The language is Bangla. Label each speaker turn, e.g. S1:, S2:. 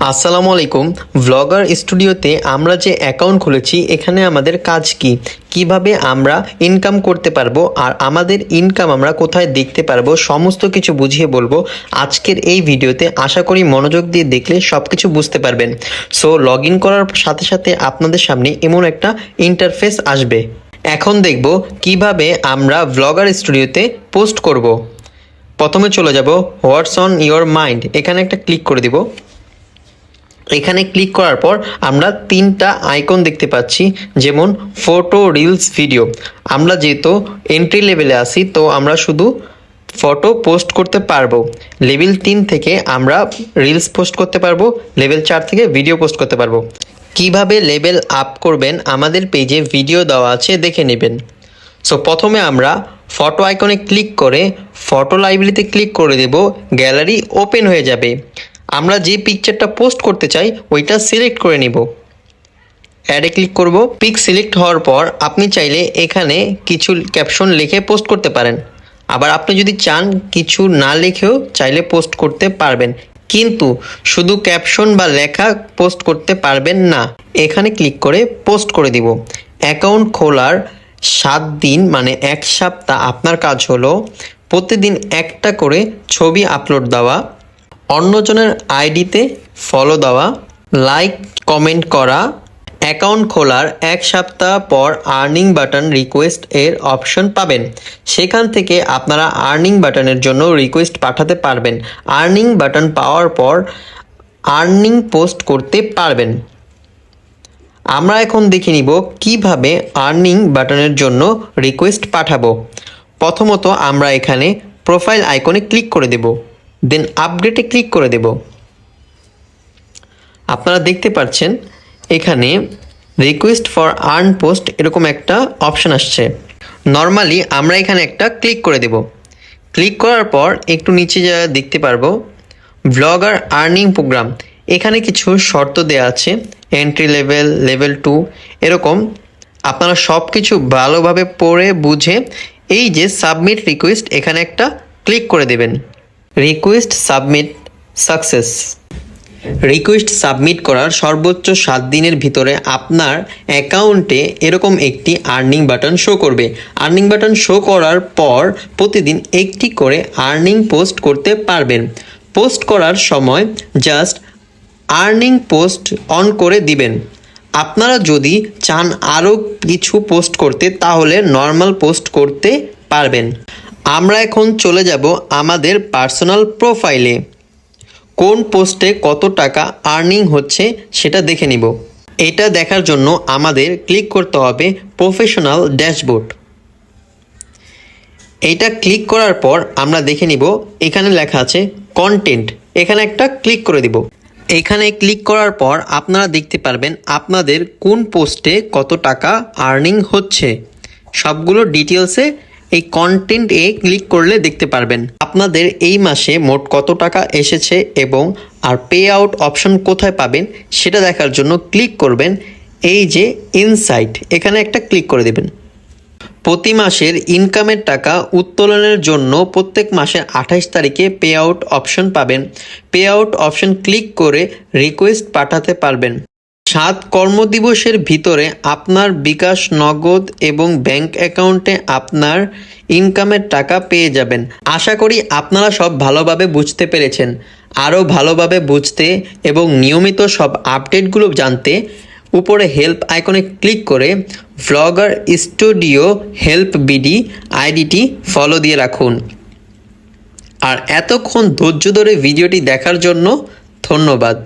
S1: আসসালামু আলাইকুম। ভ্লগার স্টুডিওতে আমরা যে অ্যাকাউন্ট খুলেছি, এখানে আমাদের কাজ কি, কিভাবে আমরা ইনকাম করতে পারবো আর আমাদের ইনকাম আমরা কোথায় দেখতে পারবো, সমস্ত কিছু বুঝিয়ে বলবো আজকের এই ভিডিওতে। আশা করি মনোযোগ দিয়ে দেখলে সব কিছু বুঝতে পারবেন। সো লগ ইন করার সাথে সাথে আপনাদের সামনে এমন একটা ইন্টারফেস আসবে। এখন দেখব কিভাবে আমরা ভ্লগার স্টুডিওতে পোস্ট করব। প্রথমে চলে যাব হোয়াটস অন ইয়োর মাইন্ড, এখানে একটা ক্লিক করে দিব। এখানে ক্লিক করার পর আমরা তিনটা আইকন দেখতে পাচ্ছি, যেমন ফটো, রিলস, ভিডিও। আমরা যেহেতু এন্ট্রি লেভেলে আছি, তো আমরা শুধু ফটো পোস্ট করতে পারবো। লেভেল 3 থেকে আমরা রিলস পোস্ট করতে পারবো, লেভেল 4 থেকে ভিডিও পোস্ট করতে পারবো। কিভাবে লেভেল আপ করবেন আমাদের পেজে ভিডিও দেওয়া আছে, দেখে নেবেন। সো প্রথমে আমরা ফটো আইকনে ক্লিক করে ফটো লাইব্রেরিতে ক্লিক করে দেব, গ্যালারি ওপেন হয়ে যাবে। আমরা যে পিকচারটা পোস্ট করতে চাই ওইটা সিলেক্ট করে নিব, অ্যাডে ক্লিক করব। পিক সিলেক্ট হওয়ার পর আপনি চাইলে এখানে কিছু ক্যাপশন লিখে পোস্ট করতে পারেন, আবার আপনি যদি চান কিছু না লিখেও চাইলে পোস্ট করতে পারবেন, কিন্তু শুধু ক্যাপশন বা লেখা পোস্ট করতে পারবেন না। এখানে ক্লিক করে পোস্ট করে দিব। অ্যাকাউন্ট খোলার 7 দিন মানে 1 সপ্তাহ আপনার কাজ হলো প্রতিদিন একটা করে ছবি আপলোড দেওয়া, অন্যজনের আইডিতে ফলো দেওয়া, লাইক কমেন্ট করা। অ্যাকাউন্ট খোলার 1 সপ্তাহ পর আর্নিং বাটন রিকোয়েস্ট এর অপশন পাবেন, সেখান থেকে আপনারা আর্নিং বাটনের জন্য রিকোয়েস্ট পাঠাতে পারবেন। আর্নিং বাটন পাওয়ার পর আর্নিং পোস্ট করতে পারবেন। আমরা এখন দেখে নিব কিভাবে আর্নিং বাটনের জন্য রিকোয়েস্ট পাঠাবো। প্রথমত আমরা এখানে প্রোফাইল আইকনে ক্লিক করে দেব, দেন আপডেটে ক্লিক করে দেব। আপনারা দেখতে পাচ্ছেন এখানে রিকোয়েস্ট ফর আর্ন পোস্ট এরকম একটা অপশন আসছে। নর্মালি আমরা এখানে একটা ক্লিক করে দেব। ক্লিক করার পর একটু নিচে যা দেখতে পারবো ভ্লগার আর্নিং প্রোগ্রাম, এখানে কিছু শর্ত দেওয়া আছে, এন্ট্রি লেভেল, লেভেল 2 এরকম। আপনারা সব কিছু ভালোভাবে পড়ে বুঝে এই যে সাবমিট রিকোয়েস্ট, এখানে একটা ক্লিক করে দেবেন। Request submit success. Request submit করার সর্বোচ্চ 7 দিনের ভিতরে আপনার অ্যাকাউন্টে এরকম একটি আর্নিং বাটন শো করবে। আর্নিং বাটন শো করার পর প্রতিদিন একটি করে আর্নিং পোস্ট করতে পারবেন। পোস্ট করার সময় জাস্ট আর্নিং পোস্ট অন করে দিবেন। আপনারা যদি চান আরও কিছু পোস্ট করতে, তাহলে নর্মাল পোস্ট করতে পারবেন। আমরা এখন চলে যাব আমাদের পার্সোনাল প্রোফাইলে। কোন পোস্টে কত টাকা আর্নিং হচ্ছে সেটা দেখে নিব। এটা দেখার জন্য আমাদের ক্লিক করতে হবে প্রফেশনাল ড্যাশবোর্ড। এইটা ক্লিক করার পর আমরা দেখে নিব এখানে লেখা আছে কন্টেন্ট, এখানে একটা ক্লিক করে দিব। এখানে ক্লিক করার পর আপনারা দেখতে পারবেন আপনাদের কোন পোস্টে কত টাকা আর্নিং হচ্ছে, সবগুলো ডিটেলসে এই কন্টেন্ট এ ক্লিক করলে দেখতে পারবেন। আপনাদের এই মাসে মোট কত টাকা এসেছে এবং আর পে আউট অপশন কোথায় পাবেন সেটা দেখার জন্য ক্লিক করবেন এই যে ইনসাইট, এখানে একটা ক্লিক করে দেবেন। প্রতি মাসের ইনকামের টাকা উত্তোলনের জন্য প্রত্যেক মাসের 28 তারিখে পে আউট অপশন পাবেন। পে আউট অপশন ক্লিক করে রিকোয়েস্ট পাঠাতে পারবেন। 7 কর্মদিবসের ভিতরে আপনার বিকাশ, নগদ এবং ব্যাংক অ্যাকাউন্টে আপনার ইনকামের টাকা পেয়ে যাবেন। আশা করি আপনারা সব ভালোভাবে বুঝতে পেরেছেন। আরও ভালোভাবে বুঝতে এবং নিয়মিত সব আপডেটগুলো জানতে উপরে হেল্প আইকনে ক্লিক করে ভ্লগার স্টুডিও হেল্প বিডি আইডিটি ফলো দিয়ে রাখুন। আর এতক্ষণ ধৈর্য ধরে ভিডিওটি দেখার জন্য ধন্যবাদ।